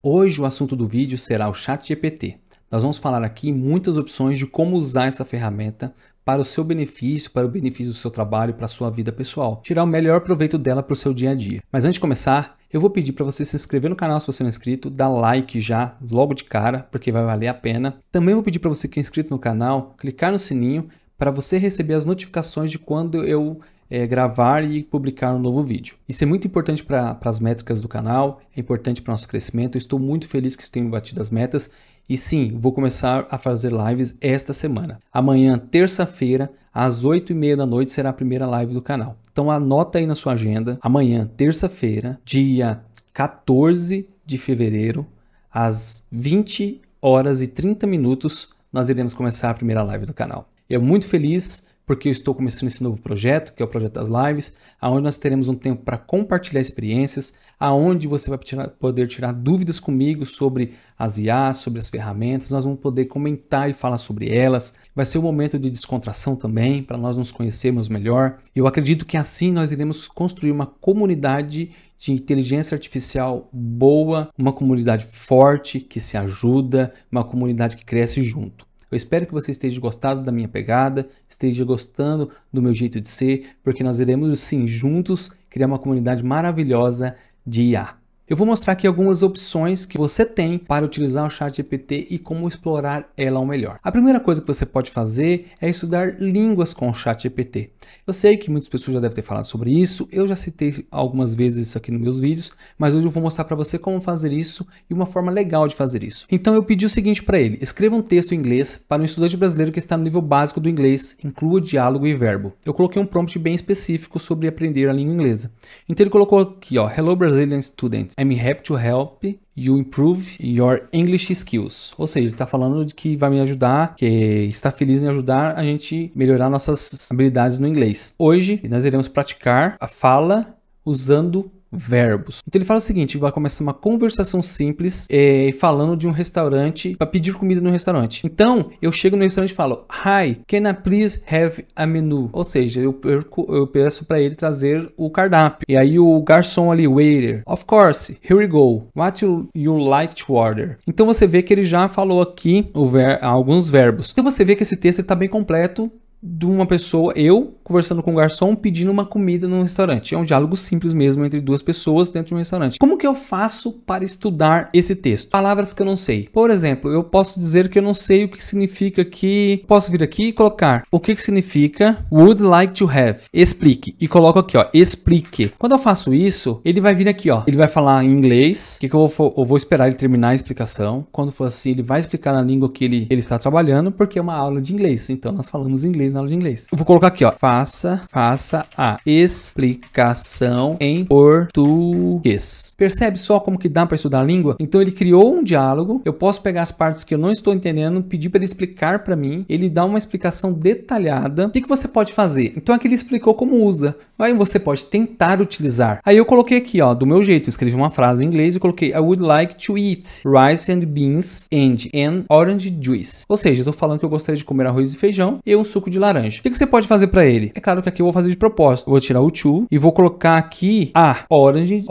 Hoje o assunto do vídeo será o ChatGPT. Nós vamos falar aqui muitas opções de como usar essa ferramenta para o seu benefício, para o benefício do seu trabalho, para a sua vida pessoal. Tirar o melhor proveito dela para o seu dia a dia. Mas antes de começar, eu vou pedir para você se inscrever no canal se você não é inscrito, dar like já, logo de cara, porque vai valer a pena. Também vou pedir para você que é inscrito no canal, clicar no sininho para você receber as notificações de quando eu gravar e publicar um novo vídeo. Isso é muito importante para as métricas do canal, é importante para o nosso crescimento. Eu estou muito feliz que tenham batido as metas e sim, vou começar a fazer lives esta semana. Amanhã, terça-feira, às 8h30 da noite, será a primeira live do canal. Então anota aí na sua agenda, amanhã, terça-feira, dia 14 de fevereiro, às 20h30, nós iremos começar a primeira live do canal. Eu muito feliz porque eu estou começando esse novo projeto, que é o projeto das lives, onde nós teremos um tempo para compartilhar experiências, aonde você vai poder tirar dúvidas comigo sobre as IAs, sobre as ferramentas, nós vamos poder comentar e falar sobre elas. Vai ser um momento de descontração também, para nós nos conhecermos melhor. Eu acredito que assim nós iremos construir uma comunidade de inteligência artificial boa, uma comunidade forte, que se ajuda, uma comunidade que cresce junto. Eu espero que você esteja gostando da minha pegada, esteja gostando do meu jeito de ser, porque nós iremos sim juntos criar uma comunidade maravilhosa de IA. Eu vou mostrar aqui algumas opções que você tem para utilizar o ChatGPT e como explorar ela ao melhor. A primeira coisa que você pode fazer é estudar línguas com o ChatGPT. Eu sei que muitas pessoas já devem ter falado sobre isso, eu já citei algumas vezes isso aqui nos meus vídeos, mas hoje eu vou mostrar para você como fazer isso e uma forma legal de fazer isso. Então eu pedi o seguinte para ele: escreva um texto em inglês para um estudante brasileiro que está no nível básico do inglês, inclua diálogo e verbo. Eu coloquei um prompt bem específico sobre aprender a língua inglesa. Então ele colocou aqui, ó, Hello Brazilian students. I'm happy to help you improve your English skills. Ou seja, ele está falando de que vai me ajudar, que está feliz em ajudar a gente melhorar nossas habilidades no inglês. Hoje nós iremos praticar a fala usando verbos. Então ele fala o seguinte: vai começar uma conversação simples falando de um restaurante, para pedir comida no restaurante. Então eu chego no restaurante e falo: Hi, can I please have a menu? Ou seja, eu peço para ele trazer o cardápio. E aí o garçom ali, waiter, of course, here we go. What you like to order? Então você vê que ele já falou aqui alguns verbos. Então você vê que esse texto está bem completo, de uma pessoa, eu conversando com o garçom pedindo uma comida num restaurante. É um diálogo simples mesmo entre duas pessoas dentro de um restaurante. Como que eu faço para estudar esse texto? Palavras que eu não sei. Por exemplo, eu posso dizer que eu não sei o que significa que... Posso vir aqui e colocar o que significa would like to have. Explique. E coloco aqui, ó, explique. Quando eu faço isso, ele vai vir aqui, ó. Ele vai falar em inglês. Eu vou esperar ele terminar a explicação. Quando for assim, ele vai explicar na língua que ele está trabalhando, porque é uma aula de inglês. Então nós falamos inglês na aula de inglês. Eu vou colocar aqui, ó, faça a explicação em português. Percebe só como que dá para estudar a língua? Então ele criou um diálogo, eu posso pegar as partes que eu não estou entendendo, pedir para ele explicar para mim, ele dá uma explicação detalhada. O que você pode fazer? Então aqui ele explicou como usa. Aí você pode tentar utilizar. Aí eu coloquei aqui, ó, do meu jeito, escrevi uma frase em inglês e coloquei I would like to eat rice and beans and an orange juice. Ou seja, eu tô falando que eu gostaria de comer arroz e feijão e um suco de laranja. O que você pode fazer para ele? É claro que aqui eu vou fazer de propósito. Eu vou tirar o to e vou colocar aqui a orange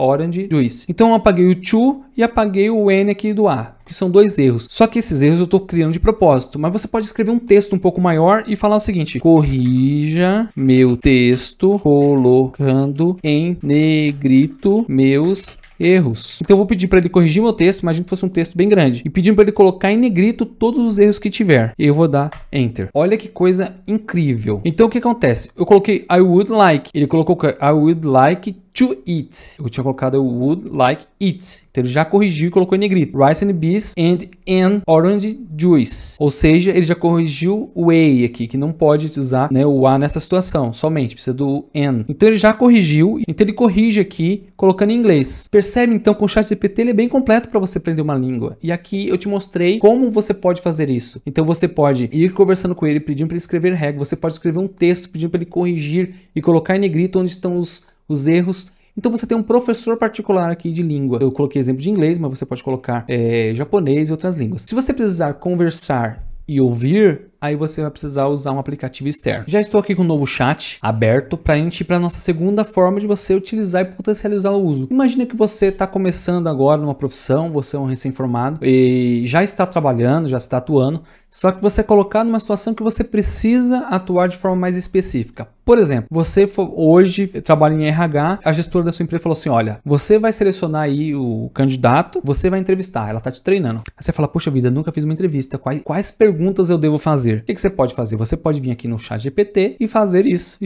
juice. Então eu apaguei o to e apaguei o n aqui do a, que são dois erros. Só que esses erros eu estou criando de propósito. Mas você pode escrever um texto um pouco maior e falar o seguinte: corrija meu texto colocando em negrito meus erros. Então eu vou pedir para ele corrigir meu texto, imagina que fosse um texto bem grande, e pedindo para ele colocar em negrito todos os erros que tiver. E eu vou dar Enter. Olha que coisa incrível. Então o que acontece? Eu coloquei I would like, ele colocou I would like to eat. Eu tinha colocado I would like eat. Então ele já corrigiu e colocou em negrito. Rice and beans and an orange juice. Ou seja, ele já corrigiu o a aqui, que não pode usar, né, o a nessa situação, somente precisa do n. Então ele já corrigiu, então ele corrige aqui colocando em inglês. Percebe então que o ChatGPT ele é bem completo para você aprender uma língua. E aqui eu te mostrei como você pode fazer isso. Então você pode ir conversando com ele, pedindo para ele escrever regra. Você pode escrever um texto pedindo para ele corrigir e colocar em negrito onde estão os erros. Então você tem um professor particular aqui de língua. Eu coloquei exemplo de inglês, mas você pode colocar japonês e outras línguas. Se você precisar conversar e ouvir aí você vai precisar usar um aplicativo externo. Já estou aqui com um novo chat aberto para a gente ir para a nossa segunda forma de você utilizar e potencializar o uso. Imagina que você está começando agora numa profissão, você é um recém-formado e já está trabalhando, já está atuando, só que você é colocado numa situação que você precisa atuar de forma mais específica. Por exemplo, você hoje trabalha em RH, a gestora da sua empresa falou assim, olha, você vai selecionar aí o candidato, você vai entrevistar, ela está te treinando. Aí você fala, poxa vida, nunca fiz uma entrevista, quais perguntas eu devo fazer? O que você pode fazer? Você pode vir aqui no ChatGPT e fazer isso,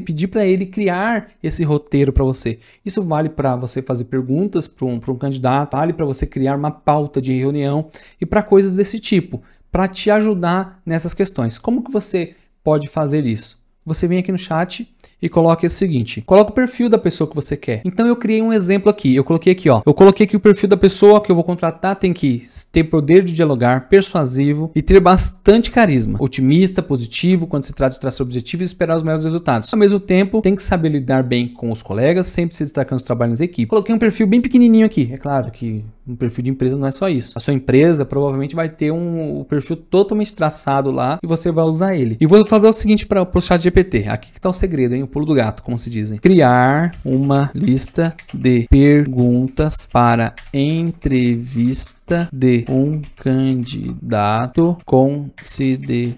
pedir para ele criar esse roteiro para você. Isso vale para você fazer perguntas para um candidato, vale para você criar uma pauta de reunião e para coisas desse tipo, para te ajudar nessas questões. Como que você pode fazer isso? Você vem aqui no chat e coloca o seguinte, coloca o perfil da pessoa que você quer. Então eu criei um exemplo aqui, eu coloquei aqui, ó, o perfil da pessoa que eu vou contratar tem que ter poder de dialogar, persuasivo e ter bastante carisma, otimista, positivo, quando se trata de traçar objetivos e esperar os melhores resultados. Ao mesmo tempo, tem que saber lidar bem com os colegas, sempre se destacando nos trabalhos em equipe. Coloquei um perfil bem pequenininho aqui, é claro que um perfil de empresa não é só isso. A sua empresa provavelmente vai ter um perfil totalmente traçado lá e você vai usar ele. E vou fazer o seguinte para o ChatGPT, aqui que está o segredo, hein? O pulo do gato, como se dizem. Criar uma lista de perguntas para entrevista de um candidato considerando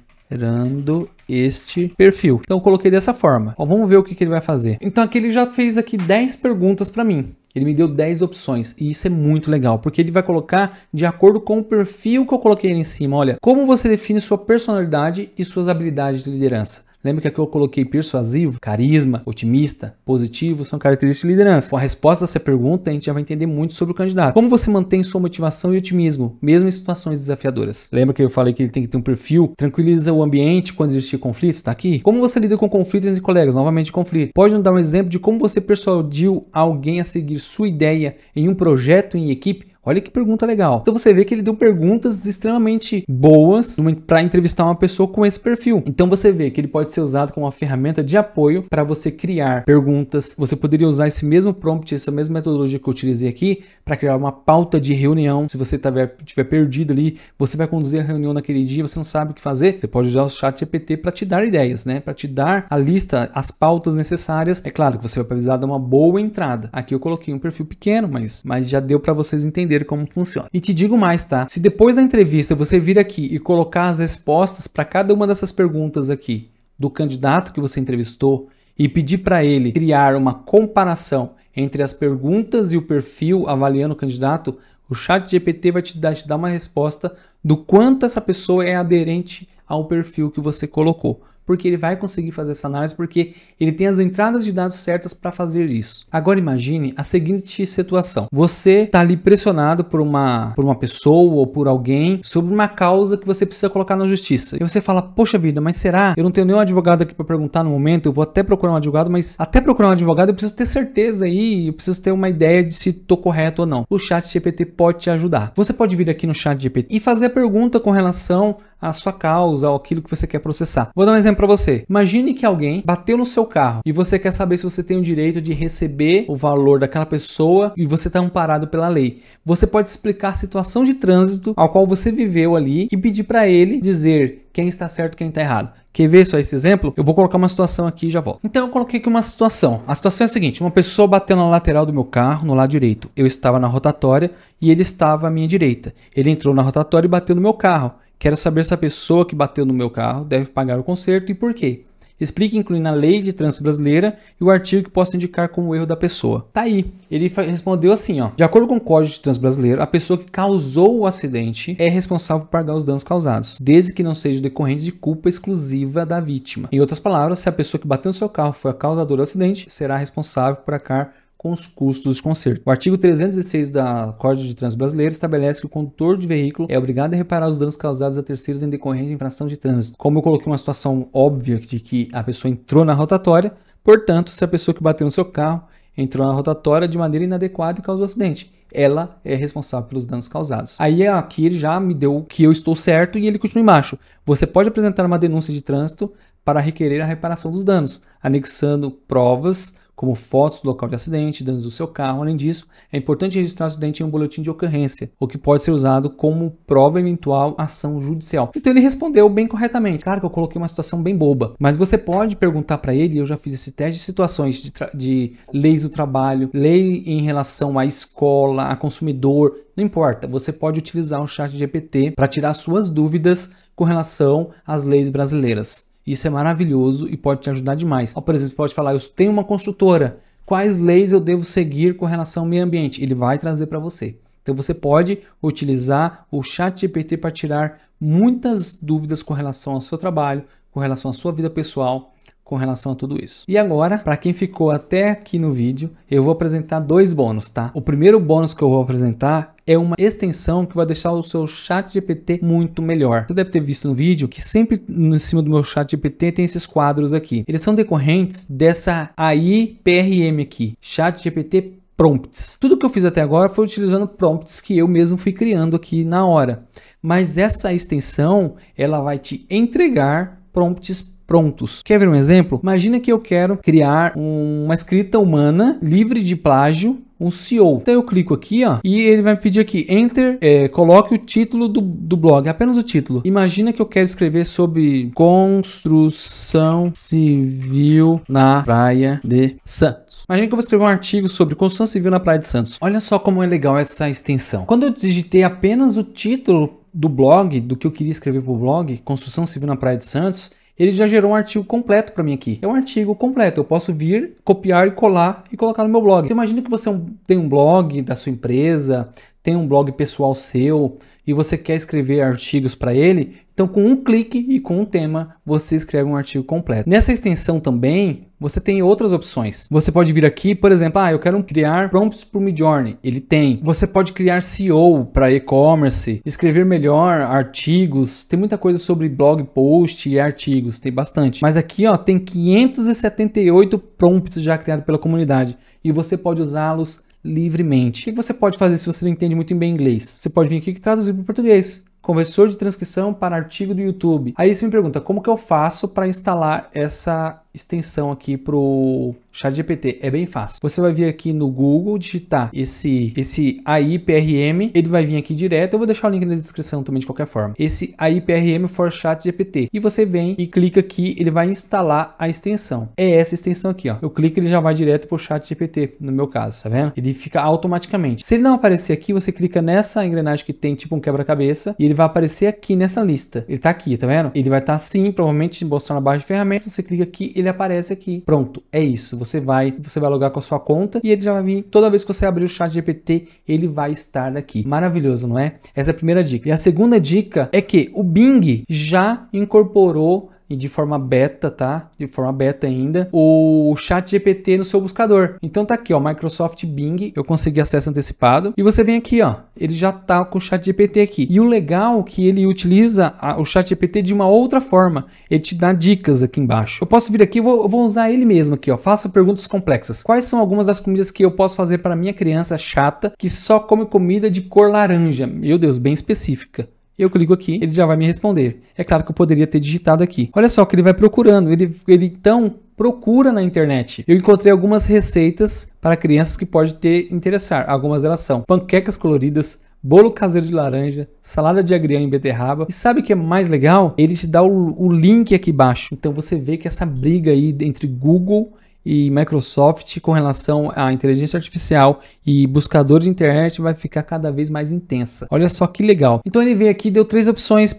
este perfil. Então eu coloquei dessa forma. Ó, vamos ver o que ele vai fazer. Então aqui ele já fez aqui 10 perguntas para mim. Ele me deu 10 opções e isso é muito legal, porque ele vai colocar de acordo com o perfil que eu coloquei ali em cima. Olha, como você define sua personalidade e suas habilidades de liderança? Lembra que aqui eu coloquei persuasivo, carisma, otimista, positivo, são características de liderança. Com a resposta dessa pergunta, a gente já vai entender muito sobre o candidato. Como você mantém sua motivação e otimismo, mesmo em situações desafiadoras? Lembra que eu falei que ele tem que ter um perfil, tranquiliza o ambiente quando existir conflitos? Tá aqui. Como você lida com conflitos entre colegas? Novamente, conflito. Pode nos dar um exemplo de como você persuadiu alguém a seguir sua ideia em um projeto em equipe? Olha que pergunta legal. Então você vê que ele deu perguntas extremamente boas para entrevistar uma pessoa com esse perfil. Então você vê que ele pode ser usado como uma ferramenta de apoio para você criar perguntas. Você poderia usar esse mesmo prompt, essa mesma metodologia que eu utilizei aqui para criar uma pauta de reunião. Se você estiver perdido ali, você vai conduzir a reunião naquele dia, você não sabe o que fazer, você pode usar o ChatGPT para te dar ideias, né? Para te dar a lista, as pautas necessárias. É claro que você vai precisar dar uma boa entrada. Aqui eu coloquei um perfil pequeno, mas já deu para vocês entenderem como funciona. E te digo mais, tá? Se depois da entrevista você vir aqui e colocar as respostas para cada uma dessas perguntas aqui do candidato que você entrevistou e pedir para ele criar uma comparação entre as perguntas e o perfil avaliando o candidato, o ChatGPT vai te dar uma resposta do quanto essa pessoa é aderente ao perfil que você colocou. Porque ele vai conseguir fazer essa análise, porque ele tem as entradas de dados certas para fazer isso. Agora imagine a seguinte situação. Você está ali pressionado por uma pessoa ou por alguém sobre uma causa que você precisa colocar na justiça. E você fala, poxa vida, mas será? Eu não tenho nenhum advogado aqui para perguntar no momento, eu vou até procurar um advogado, mas até procurar um advogado eu preciso ter certeza aí, eu preciso ter uma ideia de se estou correto ou não. O ChatGPT pode te ajudar. Você pode vir aqui no ChatGPT e fazer a pergunta com relação à sua causa, ou aquilo que você quer processar. Vou dar um exemplo para você. Imagine que alguém bateu no seu carro e você quer saber se você tem o direito de receber o valor daquela pessoa e você está amparado pela lei. Você pode explicar a situação de trânsito ao qual você viveu ali e pedir para ele dizer quem está certo e quem está errado. Quer ver só esse exemplo? Eu vou colocar uma situação aqui e já volto. Então eu coloquei aqui uma situação. A situação é a seguinte, uma pessoa bateu na lateral do meu carro, no lado direito. Eu estava na rotatória e ele estava à minha direita. Ele entrou na rotatória e bateu no meu carro. Quero saber se a pessoa que bateu no meu carro deve pagar o conserto e por quê. Explique incluindo a lei de trânsito brasileira e o artigo que possa indicar como erro da pessoa. Tá aí. Ele respondeu assim, ó. De acordo com o Código de Trânsito Brasileiro, a pessoa que causou o acidente é responsável por pagar os danos causados, desde que não seja decorrente de culpa exclusiva da vítima. Em outras palavras, se a pessoa que bateu no seu carro foi a causadora do acidente, será responsável por arcar com os custos de conserto. O artigo 316 da Código de Trânsito Brasileiro estabelece que o condutor de veículo é obrigado a reparar os danos causados a terceiros em decorrência de infração de trânsito. Como eu coloquei uma situação óbvia de que a pessoa entrou na rotatória, portanto, se a pessoa que bateu no seu carro entrou na rotatória de maneira inadequada e causou acidente, ela é responsável pelos danos causados. Aí aqui ele já me deu que eu estou certo e ele continua embaixo. Você pode apresentar uma denúncia de trânsito para requerer a reparação dos danos, anexando provas como fotos do local de acidente, danos do seu carro. Além disso, é importante registrar o acidente em um boletim de ocorrência, o que pode ser usado como prova eventual ação judicial. Então ele respondeu bem corretamente. Claro que eu coloquei uma situação bem boba, mas você pode perguntar para ele, eu já fiz esse teste de situações de leis do trabalho, lei em relação à escola, a consumidor, não importa. Você pode utilizar o ChatGPT para tirar suas dúvidas com relação às leis brasileiras. Isso é maravilhoso e pode te ajudar demais. Por exemplo, você pode falar, eu tenho uma construtora, quais leis eu devo seguir com relação ao meio ambiente? Ele vai trazer para você. Então você pode utilizar o ChatGPT para tirar muitas dúvidas com relação ao seu trabalho, com relação à sua vida pessoal, com relação a tudo isso. E agora, para quem ficou até aqui no vídeo, eu vou apresentar 2 bônus, tá? O primeiro bônus que eu vou apresentar é uma extensão que vai deixar o seu ChatGPT muito melhor. Você deve ter visto no vídeo que sempre em cima do meu ChatGPT tem esses quadros aqui. Eles são decorrentes dessa AI PRM aqui, ChatGPT Prompts. Tudo que eu fiz até agora foi utilizando prompts que eu mesmo fui criando aqui na hora. Mas essa extensão, ela vai te entregar prompts prontos. Quer ver um exemplo? Imagina que eu quero criar uma escrita humana livre de plágio, um CEO. Então eu clico aqui, ó, e ele vai pedir aqui, enter, coloque o título do blog, apenas o título. Imagina que eu quero escrever sobre construção civil na Praia de Santos. Imagina que eu vou escrever um artigo sobre construção civil na Praia de Santos. Olha só como é legal essa extensão. Quando eu digitei apenas o título do blog, do que eu queria escrever para o blog, construção civil na Praia de Santos, ele já gerou um artigo completo para mim aqui. É um artigo completo. Eu posso vir, copiar e colar e colocar no meu blog. Então, imagina que você tem um blog da sua empresa, tem um blog pessoal seu e você quer escrever artigos para ele. Então, com um clique e com um tema, você escreve um artigo completo. Nessa extensão também, você tem outras opções. Você pode vir aqui, por exemplo, eu quero criar prompts para o Midjourney. Ele tem. Você pode criar SEO para e-commerce, escrever melhor artigos. Tem muita coisa sobre blog post e artigos, tem bastante. Mas aqui, ó, tem 578 prompts já criados pela comunidade e você pode usá-los livremente. O que você pode fazer se você não entende muito bem inglês? Você pode vir aqui e traduzir para o português. Conversor de transcrição para artigo do YouTube. Aí você me pergunta, como que eu faço para instalar essa extensão aqui para o ChatGPT? É bem fácil. Você vai vir aqui no Google, digitar esse AI PRM, ele vai vir aqui direto. Eu vou deixar o link na descrição também de qualquer forma. Esse AI PRM for ChatGPT. E você vem e clica aqui, ele vai instalar a extensão. É essa extensão aqui, ó. Eu clico, ele já vai direto para o ChatGPT, no meu caso, tá vendo? Ele fica automaticamente. Se ele não aparecer aqui, você clica nessa engrenagem que tem tipo um quebra-cabeça e ele vai aparecer aqui nessa lista. Ele tá aqui, tá vendo? Ele vai estar assim, provavelmente mostrar na barra de ferramentas. Você clica aqui, ele aparece aqui. Pronto, é isso. Você vai logar com a sua conta e ele já vai vir. Toda vez que você abrir o ChatGPT, ele vai estar aqui. Maravilhoso, não é? Essa é a primeira dica. E a segunda dica é que o Bing já incorporou e de forma beta, tá? De forma beta ainda, o ChatGPT no seu buscador. Então tá aqui, ó, Microsoft Bing, eu consegui acesso antecipado. E você vem aqui, ó, ele já tá com o ChatGPT aqui. E o legal é que ele utiliza o ChatGPT de uma outra forma. Ele te dá dicas aqui embaixo. Eu posso vir aqui, eu vou usar ele mesmo aqui, ó. Faça perguntas complexas. Quais são algumas das comidas que eu posso fazer para minha criança chata que só come comida de cor laranja? Meu Deus, bem específica. Eu clico aqui, ele já vai me responder. É claro que eu poderia ter digitado aqui. Olha só que ele vai procurando. Ele então procura na internet. Eu encontrei algumas receitas para crianças que pode interessar. Algumas delas são panquecas coloridas, bolo caseiro de laranja, salada de agrião e beterraba. E sabe o que é mais legal? Ele te dá o link aqui embaixo. Então você vê que essa briga aí entre Google e Microsoft com relação à inteligência artificial e buscador de internet vai ficar cada vez mais intensa. Olha só que legal. Então ele veio aqui e deu 3 opções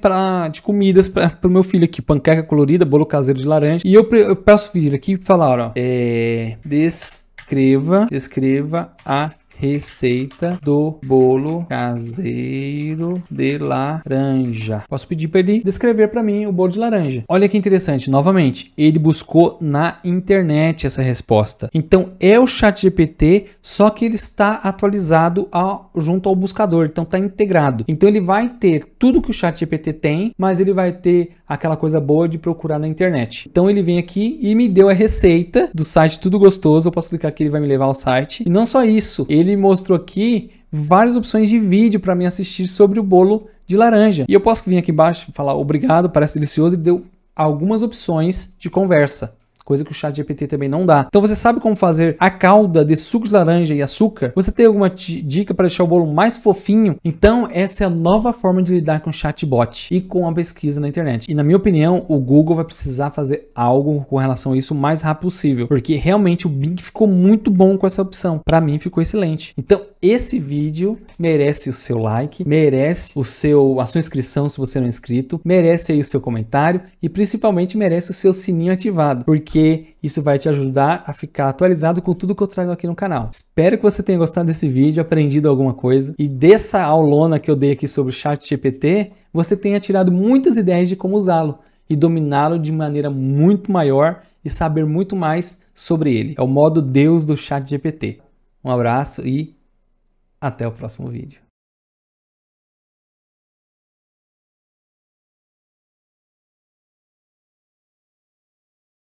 de comidas para o meu filho aqui. Panqueca colorida, bolo caseiro de laranja. E eu posso vir aqui e falar, ó, descreva a receita do bolo caseiro de laranja. Posso pedir para ele descrever para mim o bolo de laranja. Olha que interessante, novamente, ele buscou na internet essa resposta. Então é o ChatGPT, só que ele está atualizado junto ao buscador, então está integrado. Então ele vai ter tudo que o ChatGPT tem, mas ele vai ter aquela coisa boa de procurar na internet. Então ele vem aqui e me deu a receita do site Tudo Gostoso. Eu posso clicar aqui, ele vai me levar ao site. E não só isso, ele mostrou aqui várias opções de vídeo para me assistir sobre o bolo de laranja. E eu posso vir aqui embaixo e falar obrigado, parece delicioso, e deu algumas opções de conversa coisa que o ChatGPT também não dá. Então você sabe como fazer a calda de suco de laranja e açúcar? Você tem alguma dica para deixar o bolo mais fofinho? Então essa é a nova forma de lidar com o chatbot e com a pesquisa na internet. E na minha opinião, o Google vai precisar fazer algo com relação a isso o mais rápido possível, porque realmente o Bing ficou muito bom com essa opção. Para mim ficou excelente. Então esse vídeo merece o seu like, merece a sua inscrição se você não é inscrito, merece aí o seu comentário e principalmente merece o seu sininho ativado, porque isso vai te ajudar a ficar atualizado com tudo que eu trago aqui no canal. Espero que você tenha gostado desse vídeo, aprendido alguma coisa e dessa aulona que eu dei aqui sobre o ChatGPT, você tenha tirado muitas ideias de como usá-lo e dominá-lo de maneira muito maior e saber muito mais sobre ele. É o modo Deus do ChatGPT. Um abraço e até o próximo vídeo.